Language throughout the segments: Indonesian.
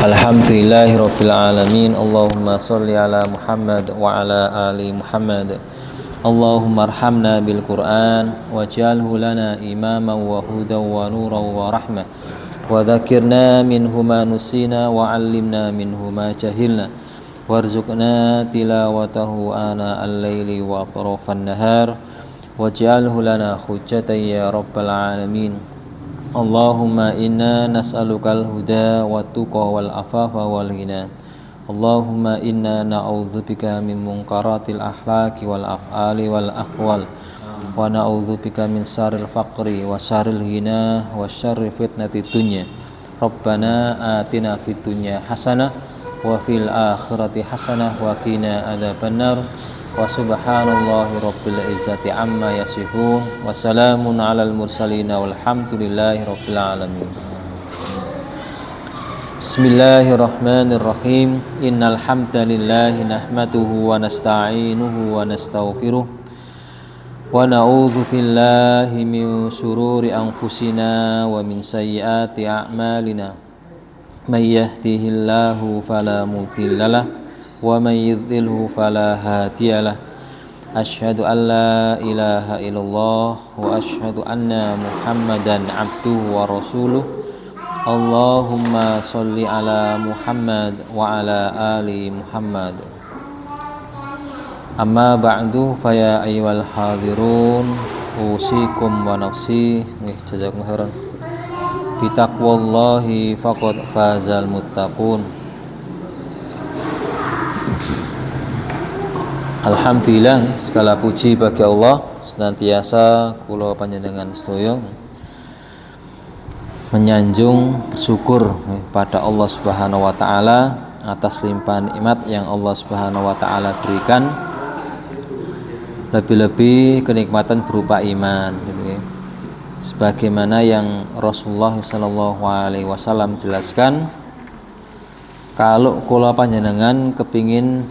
Alhamdulillahirabbil alamin. Allahumma sholli ala Muhammad wa ala ali Muhammad. Allahumma arhamna bil Qur'an waj'alhu lana imaman wa hudan wa nuran wa rahmah wa dzakirna minhu ma nusina wa 'allimna minhu ma jahilna warzuqna tilawatahu ana al-laili wa atrafan nahar waj'alhu lana hujjatan ya rabbal alamin. Allahumma inna nas'alukal huda wa tuqa wal afafa wal ghina. Allahumma inna na'udzubika min munkaratil akhlaqi wal af'ali wal aqwal wa na'udzubika min syarril faqri wa syarril ghina wa syarri fitnatid dunya. Rabbana atina fid dunya hasanah wa fil akhirati hasanah wa qina adzabannar. Wa subhanallahi rabbil izzati amma yasifun wa salamun alal mursalin walhamdulillahi rabbil alamin. Bismillahirrahmanirrahim. Innal hamdalillahi nahmaduhu wa nasta'inuhu wa nastaghfiruh wa na'udzu billahi min shururi anfusina wa min sayyiati a'malina. May yahdihillahu fala mudhillalah wa may yudlilhu fala hadiyalah. Asyhadu an la ilaha illallah wa asyhadu anna Muhammadan abduhu wa rasuluh. Allahumma sholli ala Muhammad wa ala ali Muhammad. Amma ba'du fa ya ayyuhal hadirun usikum wa nafsi jazakumullahu khairan bi taqwallahi faqad fazal muttaqun. Alhamdulillah, segala puji bagi Allah, senantiasa kula panjenengan sedaya menyanjung bersyukur pada Allah Subhanahu wa taala atas limpahan nikmat yang Allah Subhanahu wa taala berikan, lebih-lebih kenikmatan berupa iman gitu ya. Sebagaimana yang Rasulullah sallallahu alaihi wasallam jelaskan, kalau kula panjenengan kepingin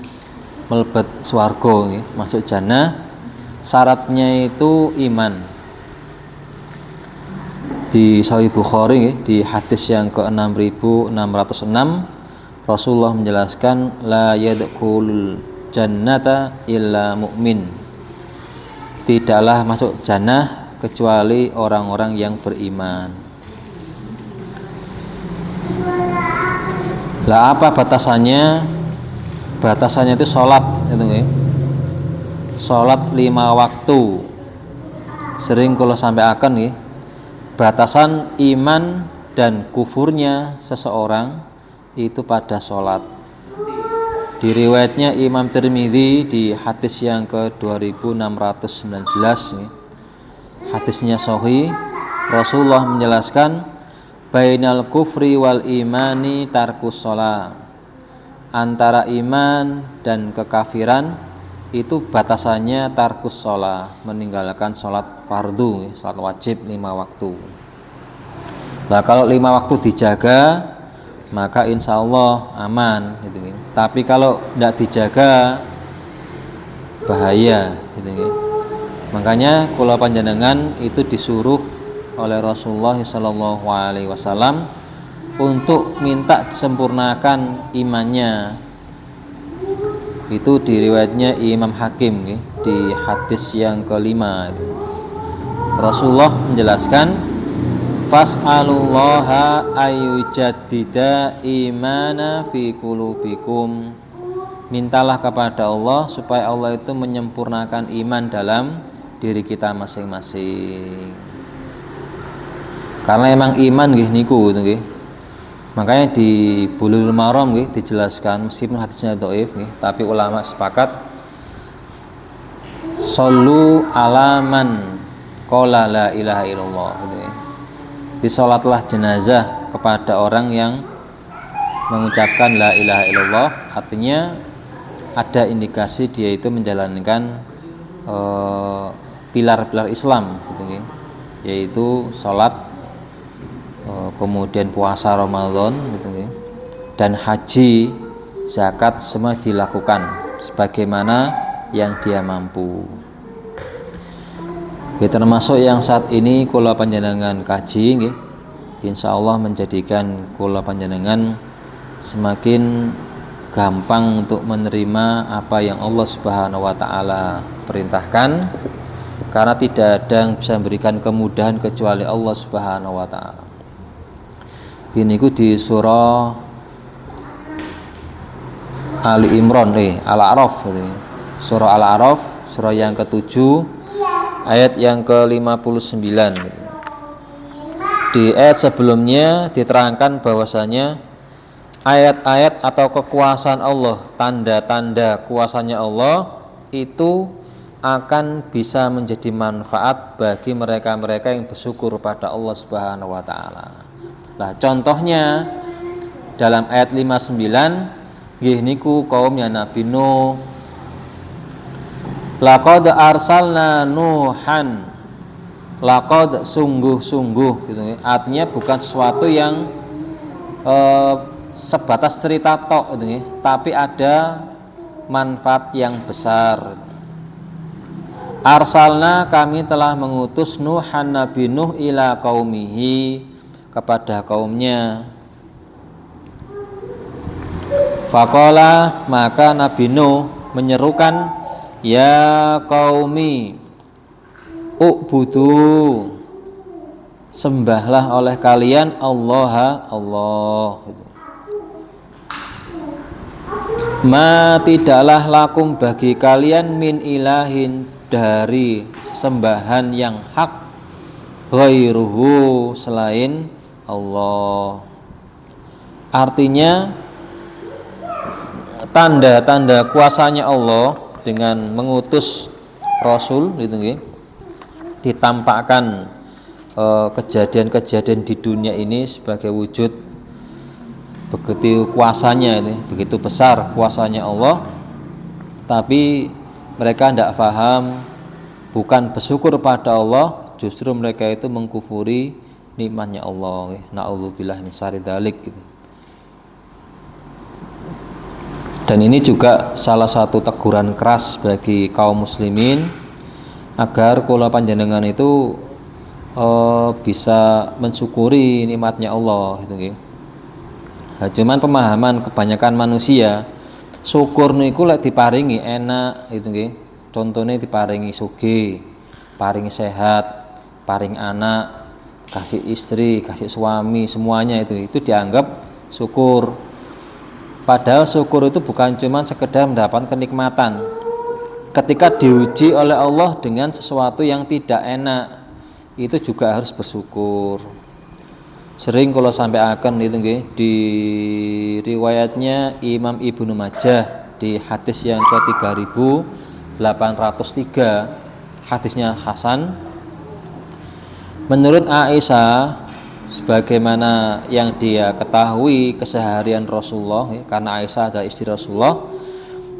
melebet swarga ya, masuk jannah, syaratnya itu iman. Di Sahih Bukhari ya, di hadis yang ke-6606 Rasulullah menjelaskan la yadkhulul jannata illa mu'min. Tidaklah masuk jannah kecuali orang-orang yang beriman. Lah apa batasannya? Batasannya itu sholat gitu ya. Sholat 5 waktu. Sering kalau sampai akan ya, batasan iman dan kufurnya seseorang itu pada sholat. Di riwayatnya Imam Tirmidzi di hadis yang ke-2619 ya, hadisnya sahih, Rasulullah menjelaskan bainal kufri wal imani tarkus sholat. Antara iman dan kekafiran itu batasannya tarkus sholat, meninggalkan sholat fardu, sholat wajib 5 waktu. Nah kalau 5 waktu dijaga maka insya Allah aman gitu. Tapi kalau tidak dijaga bahaya gitu. Makanya kula panjenengan itu disuruh oleh Rasulullah SAW untuk minta disempurnakan imannya. Itu di riwayatnya Imam Hakim ya, di hadis yang ke-5 ya. Rasulullah menjelaskan fas'alullaha ayyujaddida imana fi qulubikum. Mintalah kepada Allah supaya Allah itu menyempurnakan iman dalam diri kita masing-masing. Karena emang iman nggih niku nggih. Makanya di Bulughul Maram nggih dijelaskan meskipun hadisnya dhaif nggih, tapi ulama sepakat shollu alaman qala la ilaha illallah gitu ya. Disolatlah jenazah kepada orang yang mengucapkan la ilaha illallah, artinya ada indikasi dia itu menjalankan pilar-pilar Islam gitu ya, yaitu sholat, kemudian puasa Ramadan gitu ya, dan haji, zakat semua dilakukan sebagaimana yang dia mampu. Ya, termasuk yang saat ini kula panjenengan kaji nggih, insyaallah menjadikan kula panjenengan semakin gampang untuk menerima apa yang Allah Subhanahu wa taala perintahkan, karena tidak ada yang bisa memberikan kemudahan kecuali Allah Subhanahu wa taala. Ini ku di surah Ali Imran, Al-A'raf, surah Al-A'raf, surah yang ke-7 ayat yang ke-59. Di ayat sebelumnya diterangkan bahwasanya ayat-ayat atau kekuasaan Allah, tanda-tanda kuasanya Allah itu akan bisa menjadi manfaat bagi mereka-mereka yang bersyukur pada Allah Subhanahu wa taala. Nah, contohnya dalam ayat 59, nggih niku kaumnya Nabi Nuh. Laqad arsalna Nuhan. Laqad sungguh-sungguh gitu. Artinya bukan sesuatu yang sebatas cerita tok gitu, tapi ada manfaat yang besar. Arsalna, kami telah mengutus Nuhan, Nabi Nuh, ila qaumihi, kepada kaumnya. Faqala, maka Nabi Nuh menyerukan, ya qaumi u'budu, sembahlah oleh kalian Allah, gitu. Ma, tidaklah lakum bagi kalian min ilahin, dari sembahan yang hak, ghairuhu, selain Allah. Artinya tanda-tanda kuasanya Allah dengan mengutus Rasul gitu, ditampakkan kejadian-kejadian di dunia ini sebagai wujud begitu kuasanya ini, begitu besar kuasanya Allah, tapi mereka tidak paham, bukan bersyukur pada Allah, justru mereka itu mengkufuri nikmatnya Allah. Na'udzubillah min syarri dzalik gitu. Dan ini juga salah satu teguran keras bagi kaum muslimin agar kula panjenengan itu bisa mensyukuri nikmatnya Allah gitu. Nah, cuman pemahaman kebanyakan manusia, syukur niku lek diparingi enak gitu nggih. Contohnya diparingi sugih, paringi sehat, paring anak, kasih istri, kasih suami, semuanya itu dianggap syukur. Padahal syukur itu bukan cuma sekedar mendapatkan kenikmatan. Ketika diuji oleh Allah dengan sesuatu yang tidak enak, itu juga harus bersyukur. Sering kalau sampai akan itu nggih, di riwayatnya Imam Ibnu Majah di hadis yang ke-3803, hadisnya hasan. Menurut Aisyah, sebagaimana yang dia ketahui keseharian Rasulullah, karena Aisyah adalah istri Rasulullah,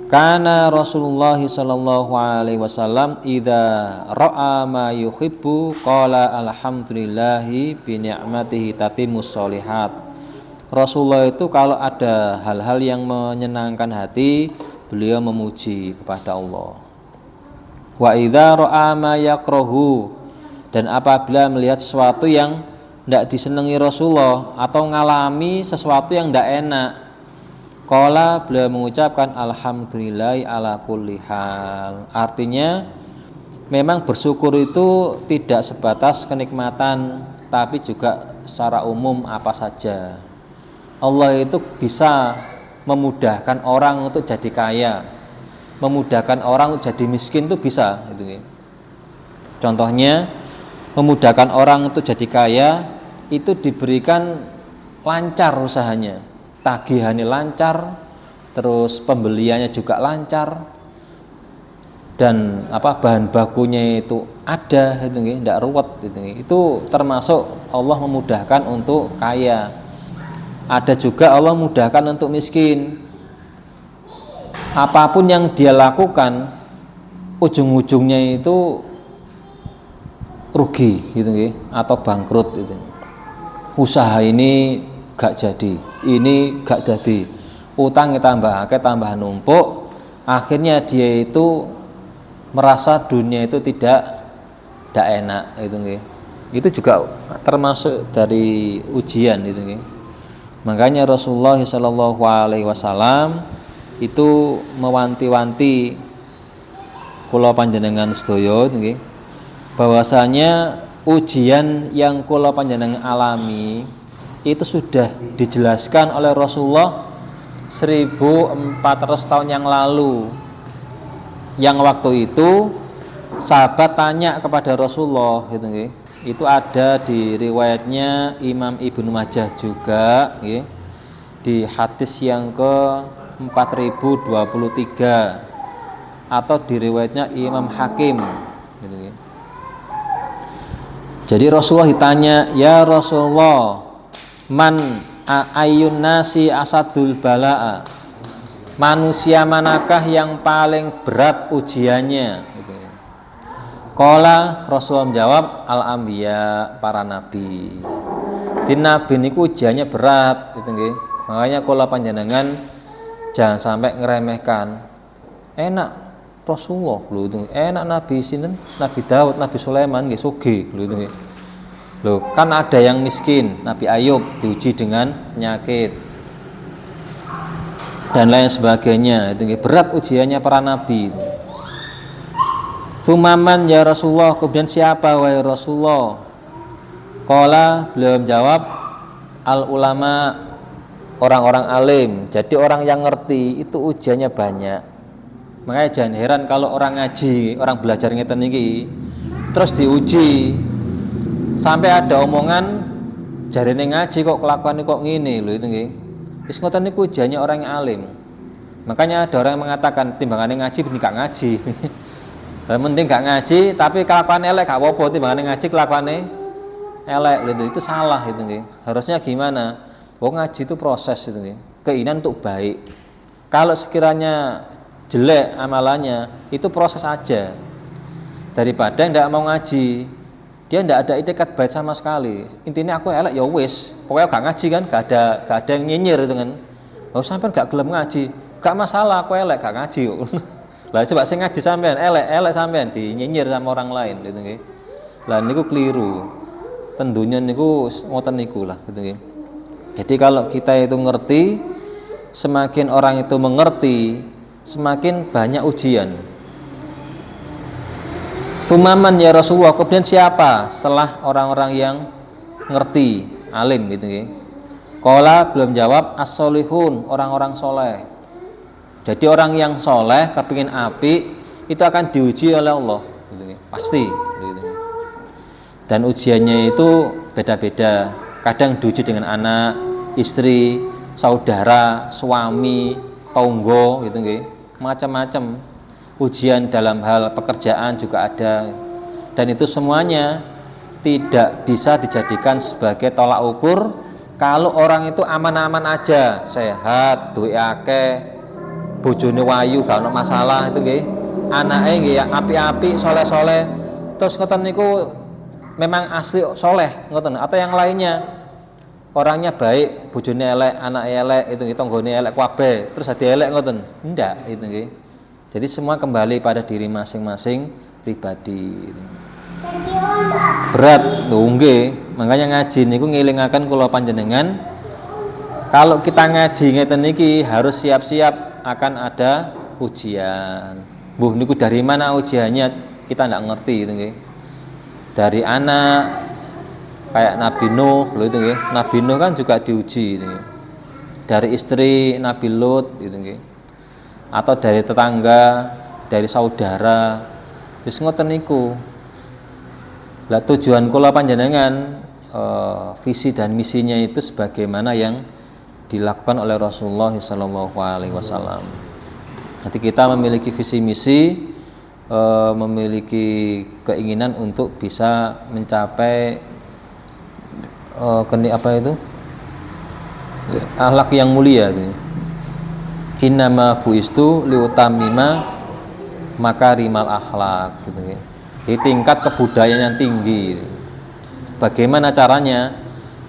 karena Rasulullah sallallahu alaihi wasallam idza ra'a ma yuhibbu qala alhamdulillahi bi ni'matihi tatimmus sholihat. Rasulullah itu kalau ada hal-hal yang menyenangkan hati, beliau memuji kepada Allah. Wa idza ra'a ma yakrahu, dan apabila melihat sesuatu yang tidak disenangi Rasulullah atau ngalami sesuatu yang tidak enak, qala, beliau mengucapkan alhamdulillahi ala kulli hal. Artinya memang bersyukur itu tidak sebatas kenikmatan, tapi juga secara umum apa saja. Allah itu bisa memudahkan orang untuk jadi kaya, memudahkan orang untuk jadi miskin itu bisa gitu. Contohnya memudahkan orang untuk jadi kaya itu diberikan lancar usahanya, tagihannya lancar, terus pembeliannya juga lancar, dan bahan bakunya itu ada gitu, tidak ruwet gitu. Itu termasuk Allah memudahkan untuk kaya. Ada juga Allah mudahkan untuk miskin. Apapun yang dia lakukan, ujung-ujungnya itu rugi gitu, atau bangkrut gitu. Usaha ini gak jadi, ini gak jadi, utang tambah numpuk, akhirnya dia itu merasa dunia itu tidak enak gitu. Itu juga termasuk dari ujian gitu. Makanya Rasulullah Shallallahu Alaihi Wasallam itu mewanti-wanti kula panjenengan sedaya nggih, bahwasanya ujian yang kula panjenengan alami itu sudah dijelaskan oleh Rasulullah 1400 tahun yang lalu. Yang waktu itu sahabat tanya kepada Rasulullah gitu nggih. Itu ada di riwayatnya Imam Ibnu Majah juga nggih. Di hadis yang ke 4023 atau di riwayatnya Imam Hakim gitu nggih. Jadi Rasulullah ditanya, "Ya Rasulullah, man ayyun nasi asadul balaa?" Manusia manakah yang paling berat ujiannya gitu. Qala, Rasulullah menjawab, al-anbiya, para nabi. Di nabi niku ujiannya berat gitu nggih. Makanya kula panjenengan jangan sampai ngeremehkan. Enak Rasulullah lho itu. Enak nabi sinten? Nabi Daud, Nabi Sulaiman nggih sugih lho itu nggih. Loh, kan ada yang miskin, Nabi Ayub diuji dengan penyakit dan lain sebagainya. Itu berat ujiannya para nabi. Sumaman ya Rasulullah, kemudian siapa wahai Rasulullah? Qala, beliau menjawab, al ulama, orang-orang alim. Jadi orang yang ngerti itu ujiannya banyak. Makanya jangan heran kalau orang ngaji, orang belajar ngeten iki terus diuji sampai ada omongan jarene ngaji kok kelakuan kok ngene lho itu nggih. Wis ngoten niku ujiannya orang yang alim. Makanya ada orang yang mengatakan timbangane ngaji bening gak ngaji. Lah mending gak ngaji tapi kelakuan elek gak apa-apa, timbangane ngaji kelakuane elek lho itu salah itu nggih. Harusnya gimana? Wong ngaji itu proses itu nggih. Keinginan untuk baik. Kalau sekiranya jelek amalannya, itu proses aja. Daripada ndak mau ngaji, dia ndak ada itikat baik sama sekali. Intinya aku elek ya wis, pokoknya gak ngaji kan, gak ada yang nyinyir itu kan. Oh sampean gak gelem ngaji, gak masalah aku elek gak ngaji kok. Lah coba sing ngaji sampean elek sampean dinyinyir sama orang lain gitu nggih. Lah niku keliru. Tentunya niku ngoten niku lah gitu nggih. Jadi kalau kita itu ngerti, semakin orang itu mengerti, semakin banyak ujian. Sumaman ya Rasulullah, kemudian siapa setelah orang-orang yang ngerti, alim gitu nggih. Qala, belum jawab, as-solihun, orang-orang soleh. Jadi orang yang soleh kepingin apik itu akan diuji oleh Allah gitu nggih. Pasti gitu. Dan ujiannya itu beda-beda. Kadang diuji dengan anak, istri, saudara, suami, tonggo gitu nggih. Macam-macam. Ujian dalam hal pekerjaan juga ada, dan itu semuanya tidak bisa dijadikan sebagai tolak ukur. Kalau orang itu aman-aman aja, sehat, duwe akeh, bojone wayu, gak ono masalah itu nggih, anake nggih ya api-api, soleh-soleh, terus ngoten niku memang asli soleh ngoten, atau yang lainnya orangnya baik, bojone elek, anake elek, itu tanggane elek kabeh, terus hati elek ngoten, ndak itu nggih. Jadi semua kembali pada diri masing-masing pribadi. Berat lho nggih, makanya ngaji niku ngelingaken kula panjenengan kalau kita ngaji ngeten niki harus siap-siap akan ada ujian. Mbuh niku dari mana ujiannya kita ndak ngerti gitu nggih. Dari anak kayak Nabi Nuh lho itu nggih. Nabi Nuh kan juga diuji gitu. Dari istri Nabi Lut gitu nggih. Atau dari tetangga, dari saudara, wis ngoten niku. Lah tujuan kula panjenengan visi dan misinya itu sebagaimana yang dilakukan oleh Rasulullah sallallahu alaihi wasallam. Nanti kita memiliki visi misi, memiliki keinginan untuk bisa mencapai akhlak yang mulia gitu. Innama buistu liutamima makarimal akhlak gitu ya. Di tingkat kebudayaan yang tinggi. Bagaimana caranya?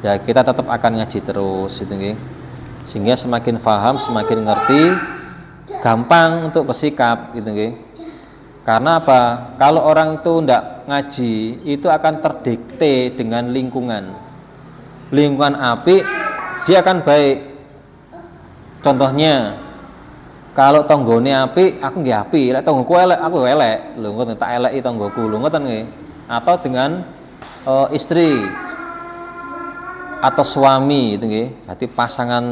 Ya kita tetap akan ngaji terus gitu ya. Sehingga semakin paham, semakin ngerti, gampang untuk bersikap gitu ya. Karena apa? Kalau orang itu ndak ngaji, itu akan terdikte dengan lingkungan. Lingkungan apik, dia akan baik. Contohnya kalau tanggane apik, aku nggih apik, lek tanggoku elek, aku elek. Lho ngoten tak eleki tanggoku, lho ngoten nggih. Atau dengan istri atau suami itu nggih. Dadi pasangan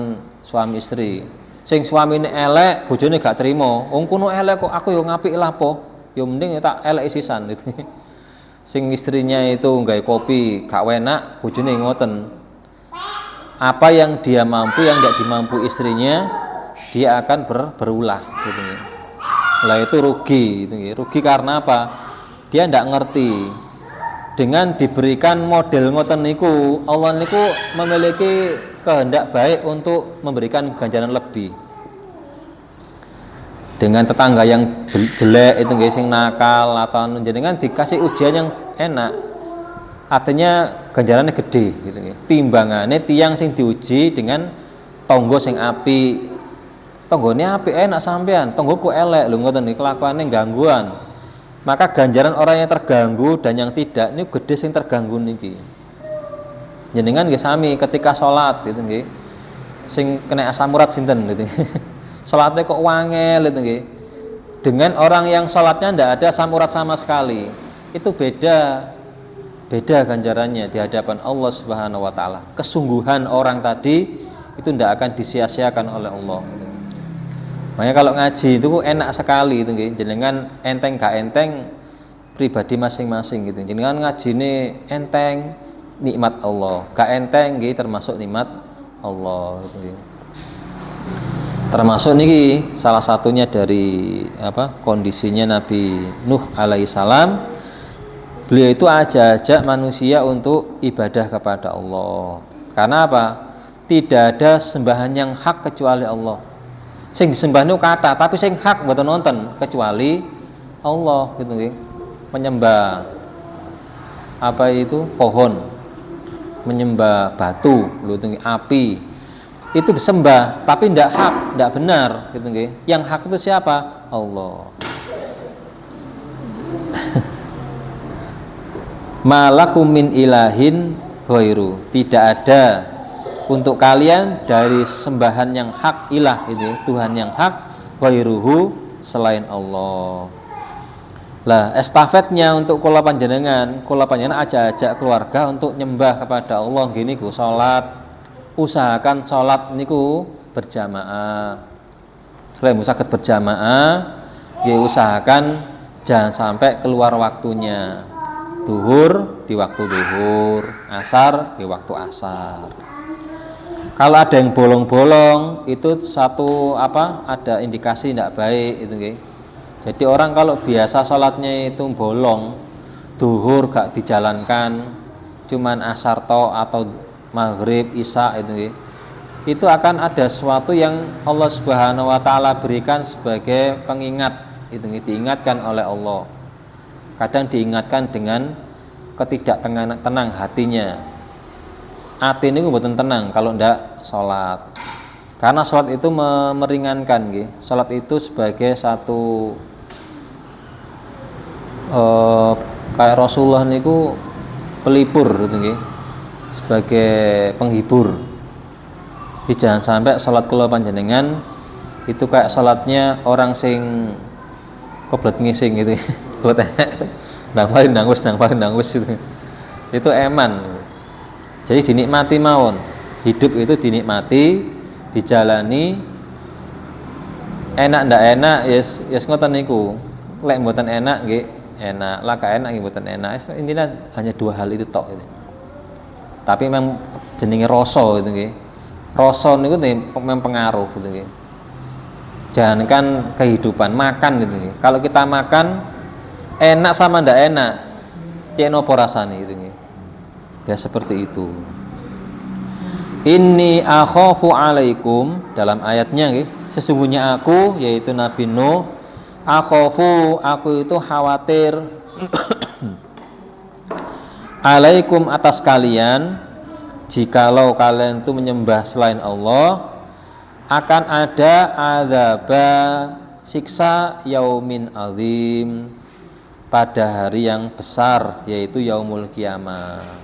suami istri. Sing suamine elek, bojone gak trimo. Wong kono elek kok aku yo ngapik lah po. Yo mending tak eleki sisan gitu. Sing istrinya itu nggawe kopi gak enak, bojone ngoten. Apa yang dia mampu, yang tidak dimampu istrinya, dia akan berulah gitu. Lah itu rugi gitu. Rugi karena apa? Dia tidak ngerti. Dengan diberikan model ngoten niku, Allah niku memiliki kehendak baik untuk memberikan ganjaran lebih. Dengan tetangga yang jelek itu guys, yang nakal atau jenengan dikasih ujian yang enak, artinya ganjarannya gede gitu. Timbangannya tiang sing diuji dengan tonggo sing api, tonggone api enak sampean, tonggoku elek lho ngoten iki kelakuane gangguan. Maka ganjaran orang yang terganggu dan yang tidak ini gede sing terganggu niki. Jenengan nggih sami ketika sholat gitu nggih. Sing kena asam urat sinten gitu. Sholatnya kok wangel gitu nggih. Dengan orang yang sholatnya ndak ada asam urat sama sekali. Itu beda ganjarannya di hadapan Allah Subhanahu wa taala. Kesungguhan orang tadi itu ndak akan disia-siakan oleh Allah. Makanya kalau ngaji itu enak sekali itu nggih. Jenengan enteng gak enteng pribadi masing-masing gitu. Jenengan ngaji ini enteng nikmat Allah, gak enteng nggih termasuk nikmat Allah gitu nggih. Termasuk niki salah satunya dari kondisinya Nabi Nuh alaihissalam. Beliau itu ajak manusia untuk ibadah kepada Allah. Karena apa? Tidak ada sembahan yang hak kecuali Allah. Sing disembah niku kata, tapi sing hak mboten nonton kecuali Allah gitu nggih. Menyembah pohon, menyembah batu, api. Itu disembah, tapi tidak hak, tidak benar gitu nggih. Yang hak itu siapa? Allah. Malakum min ilahin ghairu. Tidak ada untuk kalian dari sembahan yang hak ilah itu, Tuhan yang hak ghairuhu selain Allah. Lah estafetnya untuk kula panjenengan ajak keluarga untuk nyembah kepada Allah gini ku salat. Usahakan salat niku berjamaah. Selain saged berjamaah, ya usahakan jangan sampai keluar waktunya. Duhur di waktu duhur, asar di waktu asar. Kalau ada yang bolong-bolong itu ada indikasi tidak baik itu nggih. Jadi orang kalau biasa sholatnya itu bolong, duhur gak dijalankan, cuman asar atau maghrib, isya itu akan ada sesuatu yang Allah Subhanahu wa taala berikan sebagai pengingat, itu diingatkan oleh Allah. Kadang diingatkan dengan tenang hatinya. Hati ini mboten tenang kalau ndak sholat. Karena sholat itu meringankan nggih. Sholat itu sebagai satu kayak Rasulullah niku pelipur gitu nggih. Sebagai penghibur. Jadi jangan sampai sholat kula panjenengan itu kayak sholatnya orang sing koblet ngising gitu. Nangis gitu. Itu eman. Jadi dinikmati mawon. Hidup itu dinikmati, dijalani. Enak ndak enak yes ngoten niku. Lek mboten enak nggih enak, lah gak enak nggih mboten enak. Intinya hanya dua hal itu tok gitu. Tapi memang jenenge rasa gitu nggih. Rasa niku memang pengaruh gitu nggih. Jangankan kehidupan, makan gitu nggih. Kalau kita makan enak sama ndak enak, ya nopo rasane gitu nggih. Ya seperti itu. Inni akhafu alaikum, dalam ayatnya nggih, sesungguhnya aku yaitu Nabi Nuh, akhafu, aku itu khawatir alaikum atas kalian, jikalau kalian itu menyembah selain Allah, akan ada azaba, siksa yaumin azim, pada hari yang besar yaitu yaumul kiamah.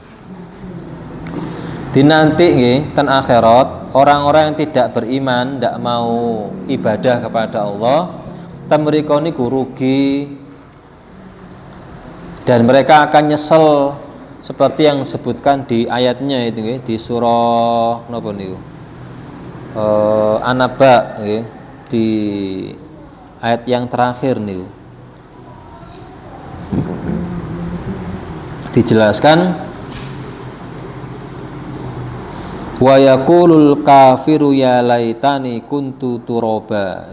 Dinanti nggih ten akhirat orang-orang yang tidak beriman, tidak mau ibadah kepada Allah, ten mriku niku rugi dan mereka akan nyesel seperti yang disebutkan di ayatnya itu nggih, di surah napa niku? An-Naba nggih, di ayat yang terakhir niku. Dijelaskan wa yaqulul kafiru ya laitani kuntu turaba.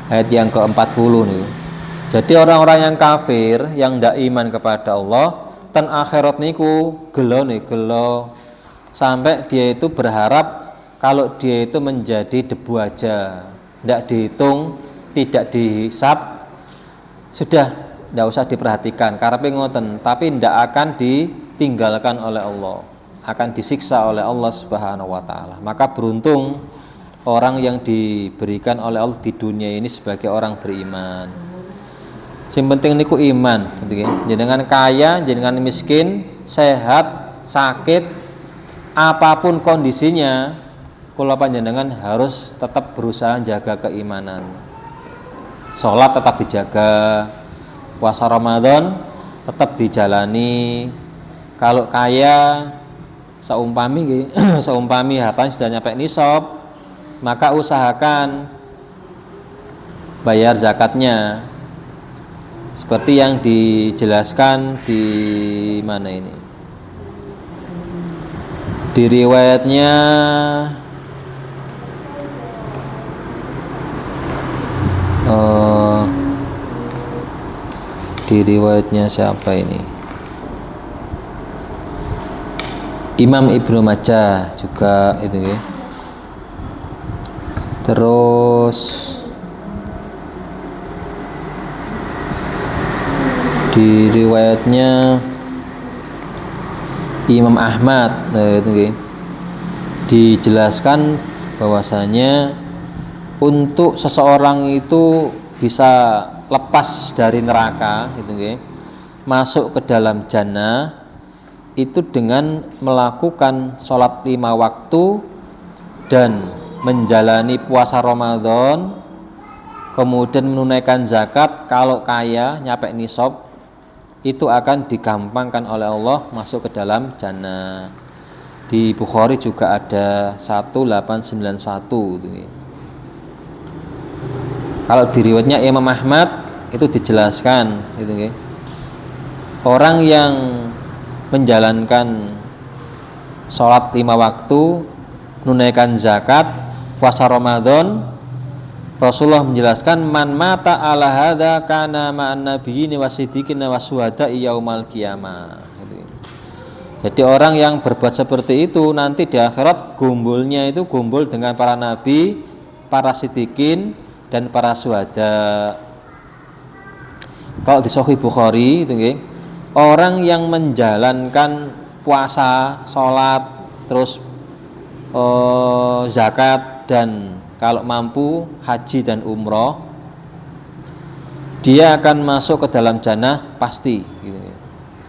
Ayat yang ke-40 nih. Jadi orang-orang yang kafir, yang ndak iman kepada Allah, ten akhirat niku gelo nih, gelo sampai dia itu berharap kalau dia itu menjadi debu aja, ndak dihitung, tidak dihisap, sudah ndak usah diperhatikan, karepe ngoten, tapi ndak akan ditinggalkan oleh Allah, akan disiksa oleh Allah Subhanahu wa taala. Maka beruntung orang yang diberikan oleh Allah di dunia ini sebagai orang beriman. Sing penting niku iman, gitu ya. Jenengan kaya, jenengan miskin, sehat, sakit, apapun kondisinya, kula panjenengan harus tetap berusaha jaga keimanan. Sholat tetap dijaga, puasa Ramadan tetap dijalani. Kalau kaya, seumpami hartanya sudah nyampe nisab, maka usahakan bayar zakatnya seperti yang dijelaskan di mana ini, di riwayatnya siapa ini, Imam Ibnu Majah juga itu ya. Terus di riwayatnya Imam Ahmad, itu dijelaskan bahwasanya untuk seseorang itu bisa lepas dari neraka, gitu, masuk ke dalam jannah itu dengan melakukan sholat 5 waktu dan menjalani puasa Ramadan, kemudian menunaikan zakat. Kalau kaya nyampe nisab, itu akan digampangkan oleh Allah masuk ke dalam jannah. Di Bukhari juga ada 1891 gitu. Kalau di riwayatnya Imam Ahmad itu dijelaskan gitu, orang yang menjalankan sholat 5 waktu, menunaikan zakat, puasa Ramadan, Rasulullah menjelaskan man mata ala hadza kana ma'an nabiyyin wasiddiqin wasuhada yaumal qiyamah. Jadi orang yang berbuat seperti itu nanti di akhirat gumpulnya itu gumpul dengan para nabi, para siddiqin dan para syuhada. Kalau di Sahih Bukhari itu orang yang menjalankan puasa, sholat, terus zakat, dan kalau mampu haji dan umroh, dia akan masuk ke dalam jannah pasti gitu.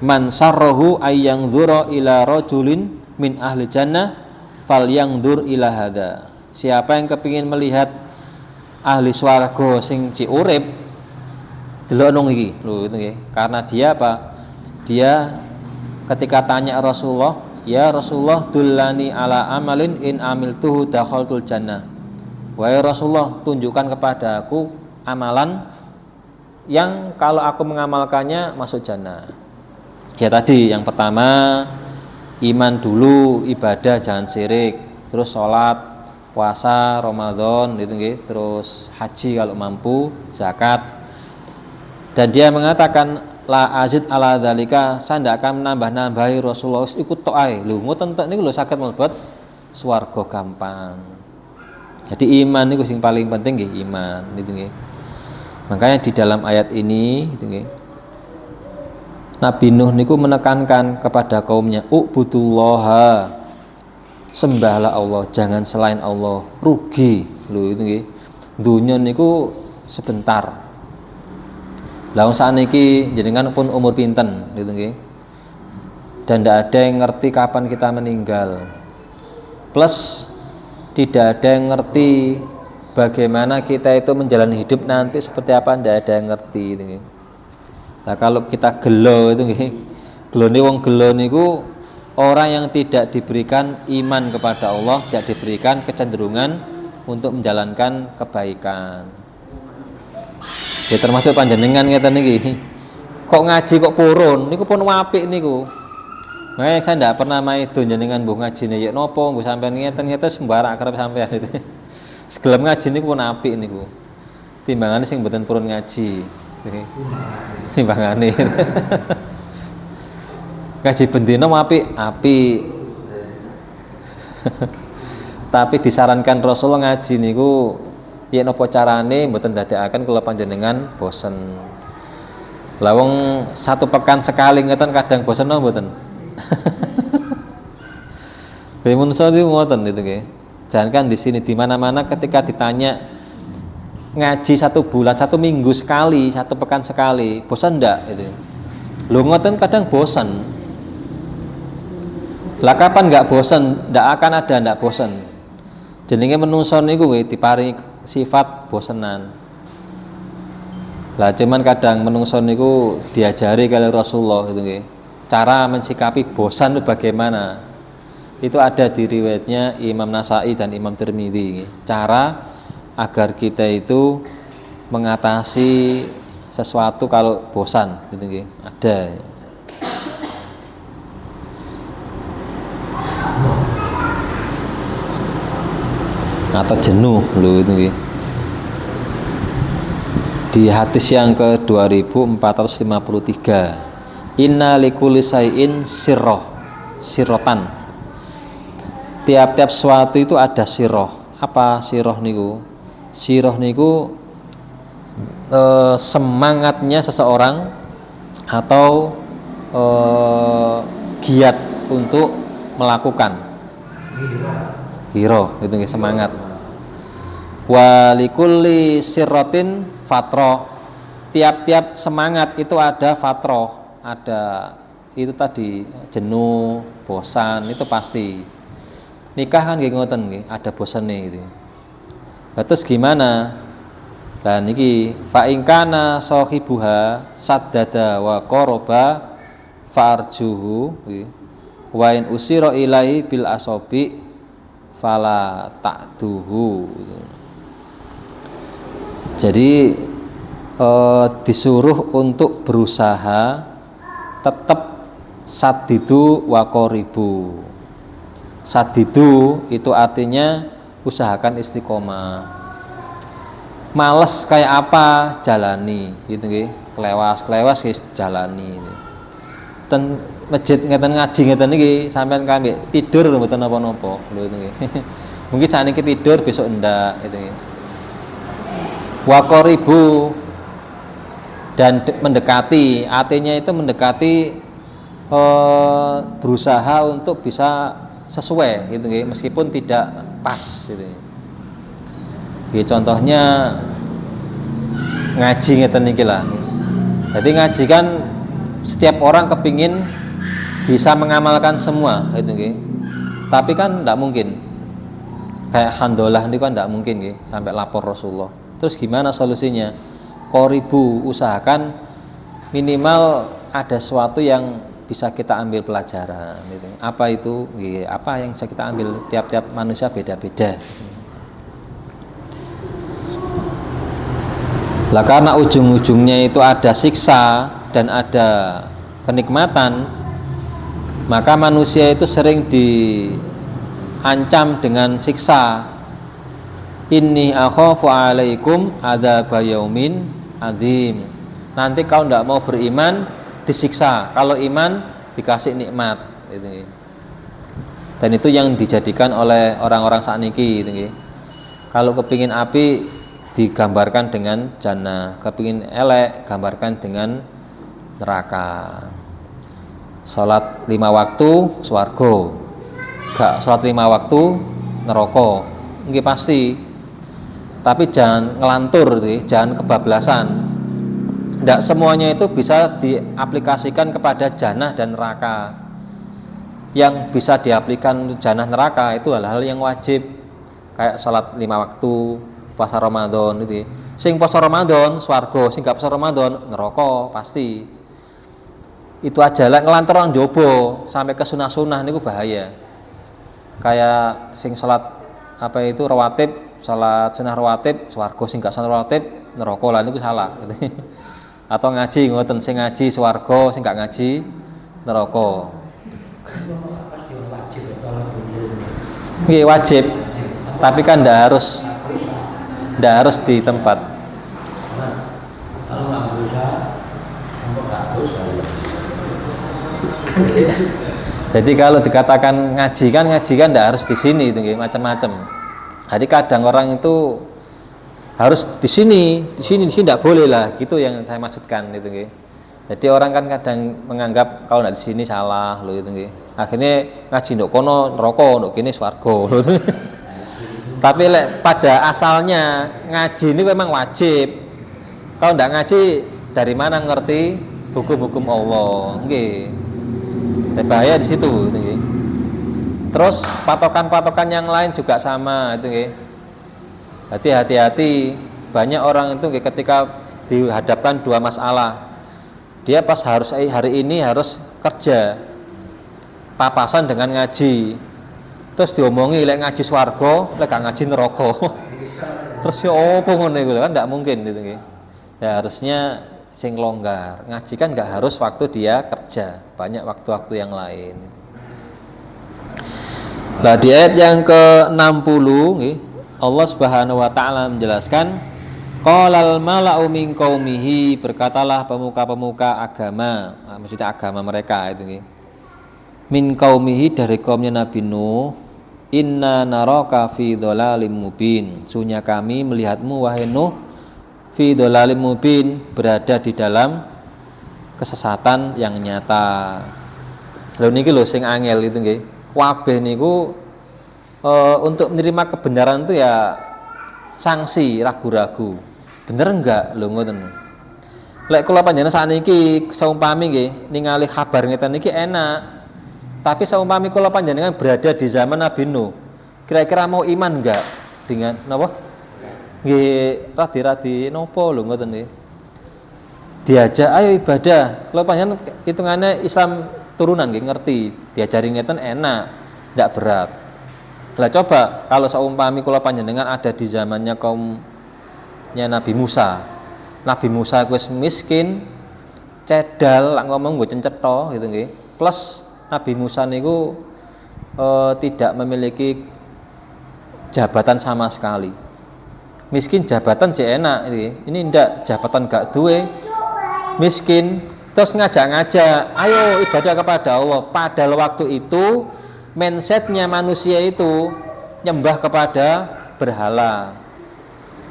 Man sarrahu ayyangdzura ila rajulin min ahli jannah falyangdzur ila hadza. Siapa yang kepingin melihat ahli swarga sing ci urip, delok nang iki lho itu nggih. Karena dia apa? Dia ketika tanya Rasulullah, ya Rasulullah dullani ala amalin in amiltuhu dakhaltul jannah. Wahai Rasulullah, tunjukkan kepada aku amalan yang kalau aku mengamalkannya masuk jannah. Ya tadi yang pertama iman dulu, ibadah jangan syirik, terus sholat, puasa Ramadan itu nggih, terus haji kalau mampu, zakat. Dan dia mengatakan la azid ala dzalika, saya ndak akan menambah-nambahi Rasulullah ikut tok ae. Lho ngoten tok niku lho saged mlebet swarga gampang. Jadi iman niku sing paling penting nggih, iman gitu nggih. Makanya di dalam ayat ini gitu nggih, Nabi Nuh niku menekankan kepada kaumnya, ubudullaha, sembahlah Allah, jangan selain Allah, rugi lho itu nggih. Dunya niku sebentar. Lah wong sakniki jenengan pun umur pinten gitu nggih. dan tidak ada yang ngerti kapan kita meninggal. Plus tidak ada yang ngerti bagaimana kita itu menjalani hidup nanti seperti apa, tidak ada yang ngerti itu. Nah, kalau kita gelo itu gelone wong gelo niku orang yang tidak diberikan iman kepada Allah, tidak diberikan kecenderungan untuk menjalankan kebaikan. Ya termasuk panjenengan ngeten niki. Kok ngaji kok purun niku pun apik niku. Makanya saya tidak pernah maido jenengan mbuh ngajine ya napa mbuh sampean ngeten-ngeten sembarang kerep sampean itu. Segelem ngaji niku pun apik niku. Timbangane sing mboten purun ngaji. Timbangane. Ngaji bendina apik. Tapi disarankan Rasulullah ngaji niku ya napa carane mboten dadekaken kula panjenengan bosen. Lah wong 1 pekan sekali ngeten kadang bosen napa mboten? Mun niku ngoten itu nggih. Jangankan di sini, di mana-mana ketika ditanya ngaji 1 bulan, 1 minggu sekali, 1 pekan sekali, bosan ndak itu? Lho ngoten kadang bosan. Lah kapan nggak bosan? Ndak akan ada ndak bosan. Jenenge menungso niku diparingi sifat bosenan. Lah cuman kadang menungso niku diajari kali Rasulullah itu nggih. Cara mensikapi bosan itu bagaimana? Itu ada di riwayatnya Imam Nasai dan Imam Tirmidzi. Cara agar kita itu mengatasi sesuatu kalau bosan gitu nggih. Ada. Atau jenuh lho itu nggih. Di hadis yang ke 2453, inna likulli syai'in sirrotan. Tiap-tiap sesuatu itu ada sirroh. Apa sirroh niku? Sirroh niku semangatnya seseorang atau giat untuk melakukan. Hiro itu semangat. Walikulli sirrotin fatroh. Tiap-tiap semangat itu ada fatroh, ada itu tadi jenuh, bosan, itu pasti. Nikah kan nggih ngoten nggih, ada bosane gitu. Terus gimana? Lah niki fa in kana sahibuha saddada wa qoroba farjuhu wa in usira ilai bil asobi fala ta'duhu. Jadi disuruh untuk berusaha tetap sadidu wa qoribu. Sadidu itu artinya usahakan istiqomah. Males kayak apa jalani gitu nggih. Kelewas guys jalani gitu. Ten masjid ngeten ngaji ngeten iki sampean kambek tidur mboten napa-napa lho itu nggih. Mungkin saniki tidur besok ndak itu nggih. Wa qoribu dan mendekati, artinya itu mendekati berusaha untuk bisa sesuai gitu nggih, meskipun tidak pas gitu. Ya, contohnya ngaji ngeten niki lah. Jadi ngaji kan setiap orang kepingin bisa mengamalkan semua gitu nggih. Tapi kan tidak mungkin. Kayak handolah ini kan tidak mungkin nggih sampai lapor Rasulullah. Terus gimana solusinya? Qoribu, usahakan minimal ada sesuatu yang bisa kita ambil pelajaran gitu. Apa itu? Apa yang bisa kita ambil? Tiap-tiap manusia beda-beda. Lah karena ujung-ujungnya itu ada siksa dan ada kenikmatan, maka manusia itu sering diancam dengan siksa. Inni akhafu alaikum adzaba yaumin adzim. Nanti kau tidak mau beriman disiksa, kalau iman dikasih nikmat gitu. Dan itu yang dijadikan oleh orang-orang sakniki gitu. Kalau kepingin api digambarkan dengan jannah, kepingin elek gambarkan dengan neraka. Salat 5 waktu swarga, gak salat 5 waktu neraka. Nggih pasti. Tapi jangan ngelantur gitu, jangan kebablasan. Tidak semuanya itu bisa diaplikasikan kepada jannah dan neraka. yang bisa diaplikasikan jannah neraka itu hal-hal yang wajib, kayak salat 5 waktu, puasa Ramadan itu. Sing puasa Ramadan swarga, sing gak puasa Ramadan neraka pasti. Itu aja lah, ngelantur orang jobo sampai ke sunah-sunah niku bahaya. Kayak sing salat apa itu rawatib, salat sunah rawatib swarga, sing gak salat rawatib neraka lah niku salah. Atau ngaji ngoten, sing ngaji swarga, sing gak ngaji neraka. Nggih wajib. Tapi kan ndak harus di tempat. Jadi kalau dikatakan ngaji kan ndak harus di sini itu macam-macam. Jadi kadang orang itu harus di sini ndak boleh lah, gitu yang saya maksudkan itu nggih. Jadi orang kan kadang menganggap kalau ndak di sini salah lho itu nggih. Akhirnya ngaji ndok kono neraka, ndok kene swarga lho. Tapi pada asalnya ngaji ini memang wajib. Kalau ndak ngaji dari mana ngerti hukum-hukum Allah nggih. Bahaya di situ gitu, gitu. Terus patokan-patokan yang lain juga sama itu gitu. Jadi hati-hati, banyak orang itu gitu, ketika dihadapkan dua masalah, dia pas hari ini harus kerja papasan dengan ngaji, terus diomongi lek ngaji swarga, lek gak ngaji neraka. Terus ya opo ngono iku kan ndak mungkin gitu gitu. Ya harusnya sing longgar, ngaji kan nggak harus waktu dia kerja, banyak waktu-waktu yang lain. Nah di ayat yang ke-60 Allah Subhanahu wa taala menjelaskan, qalal mala'u min qaumihi, berkatalah pemuka-pemuka agama, maksudnya agama mereka itu nggih. Min qaumihi, dari kaumnya Nabi Nuh, inna naraka fi dhalalim mubin, sungguh kami melihatmu wahai Nuh fi dhalalim mubin, berada di dalam kesesatan yang nyata. Lho niki lho sing angel itu nggih. Kabeh niku untuk menerima kebenaran itu ya sanksi, ragu-ragu. Bener enggak lho ngoten. Lek kula panjenengan sakniki saumpami nggih ningali kabar ngeten niki enak. Tapi saumpami kula panjenengan berada di zaman Nabi Nuh, kira-kira mau iman enggak dengan napa? Nggih radi-radi nopo lho ngoten nggih. Diajak ayo ibadah. Kalau panjenengan hitungannya Islam turunan nggih ngerti, diajari ngeten enak, ndak berat. Lah coba kalau seumpami kula panjenengan ada di zamannya kaumnya Nabi Musa. Nabi Musa wis miskin, cedal, lak ngomong nggo cencetho gitu nggih. Plus Nabi Musa niku tidak memiliki jabatan sama sekali. Miskin jabatan sih enak ini ndak, jabatan gak duwe, miskin terus ngajak-ngajak ayo ibadah kepada Allah. Padahal waktu itu mindsetnya manusia itu nyembah kepada berhala.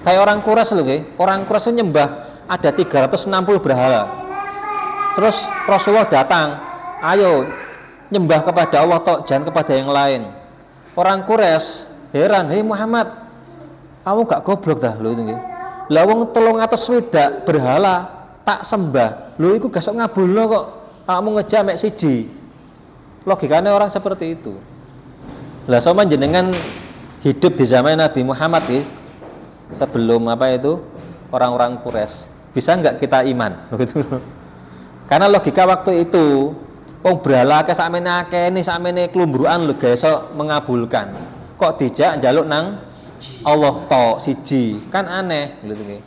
Kayak orang Quraisy loh orang Quraisy nyembah ada 360 berhala. Terus Rasulullah datang, ayo nyembah kepada Allah tok, jangan kepada yang lain. Orang Quraisy heran, hei Muhammad, kamu gak goblok dah lho nggih. Lah wong 360 berhala tak sembah. Lho iku gak sok ngabulno kok. Kamu ngeja mek siji. Logikanya orang seperti itu. Lah sama jenengan hidup di zaman Nabi Muhammad nggih. Sebelum apa itu orang-orang Quraisy. Bisa enggak kita iman begitu. Karena logika waktu itu wong berhala ke sakmene akeh sakmene klumbrukan lho guys sok mengabulkan. Kok dijak njaluk nang Allah tok siji, kan aneh gitu nggih.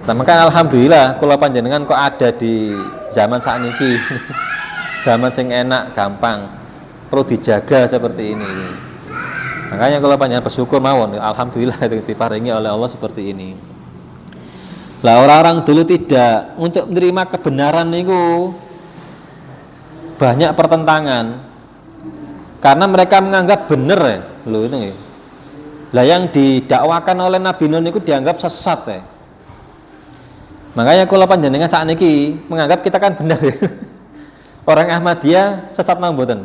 Nah, maka alhamdulillah kula panjenengan kok ada di zaman sakniki. Zaman sing enak, gampang. Perlu dijaga seperti ini. Makanya kula panjenengan bersyukur mawon, alhamdulillah diparingi oleh Allah seperti ini. Lah orang-orang dulu tidak, untuk menerima kebenaran niku banyak pertentangan. Karena mereka menganggap benar ya, lho itu nggih. Lah yang didakwakan oleh Nabi Nuh itu dianggap sesat ya. Makanya kula panjenengan sakniki menganggap kita kan benar ya. Orang Ahmadiyah sesat nang mboten?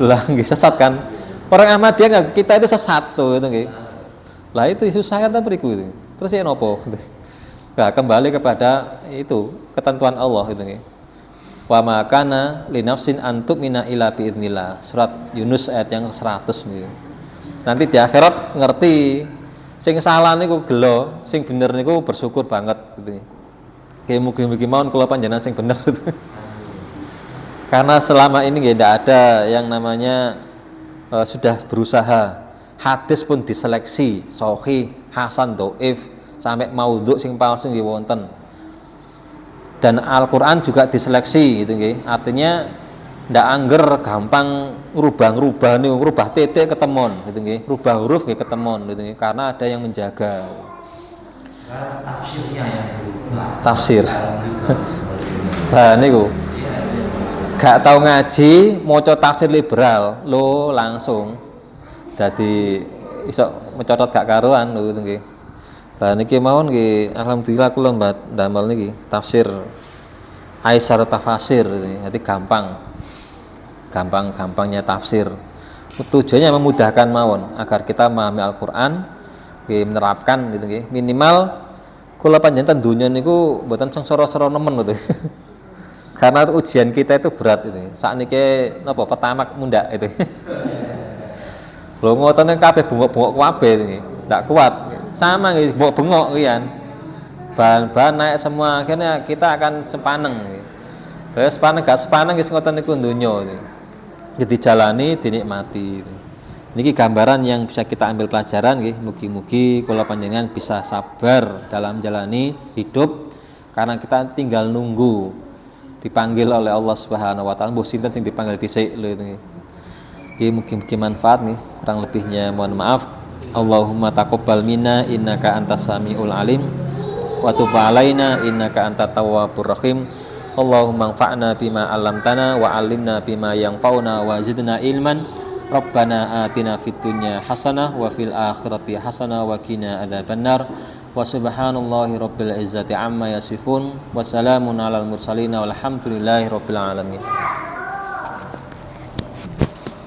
Lah nggih sesat kan. Orang Ahmadiyah enggak kita itu sesat tuh itu nggih. Lah itu susah kan beriku itu. Terus ya nopo? Nah, kembali kepada itu ketentuan Allah itu nggih. Wa ma kana li nafsin an tu'mina illa bi idznillah. Surat Yunus ayat yang 100 niku. Nanti di akhirat ngerti sing salah niku gelo, sing bener niku bersyukur banget gitu. Kayak mugi-mugi mawon kula panjenengan sing bener gitu. Karena selama ini nggak ada yang namanya sudah berusaha. Hadis pun diseleksi, sahih, hasan, dhaif, sampai maudhu sing palsu nggih wonten. Dan Al-Qur'an juga diseleksi gitu nggih. Artinya ndak angger gampang ngrubah-ngrubah niku, ngrubah titik ketemon gitu nggih. Rubah huruf nggih ketemon gitu nggih, karena ada yang menjaga. Tafsirnya yang Tafsir. Nah niku gak tahu ngaji, maca tafsir liberal, lo langsung jadi iso mencotot gak karuan lho gitu nggih. Lah niki mawon nggih alhamdulillah kula ndamel niki tafsir Aisar Tafasir gitu. Jadi gampangnya tafsir. Tujuannya memudahkan mawon agar kita memahami Al-Qur'an, nggih menerapkan gitu nggih. Minimal kula panjenengan donya niku mboten sengsara-sara nemen gitu. Karena ujian kita itu berat itu. Sakniki napa pertama mundak itu. Lho ngotone kabeh bengok-bengok kabeh iki, ndak kuat. Sama nggih bengok kian. Bahan-bahan naik semua, akhirnya kita akan sepaneng. Wis sepaneng gak sepaneng wis ngoten niku donya iki. Jadi jalani, dinikmati. Niki gambaran yang bisa kita ambil pelajaran nggih. Mugi-mugi kula panjenengan bisa sabar dalam jalani hidup karena kita tinggal nunggu dipanggil oleh Allah Subhanahu wa taala. Mbah sinten sing dipanggil dhisik lho iki. Iki mugi-mugi manfaat nih, kurang lebihnya mohon maaf. Allahumma taqabbal minna innaka antas samiul alim wa tub alaina innaka antat tawwabur rahim. Allahumma anfa'na bima 'allamtana wa 'allimna bima yanfa'una wa zidna ilman. Rabbana atina fid dunya hasanah wa fil akhirati hasanah wa qina adzabannar. Wa subhanallahi rabbil izzati amma yasifun wa salamun alal mursalin walhamdulillahi rabbil alamin.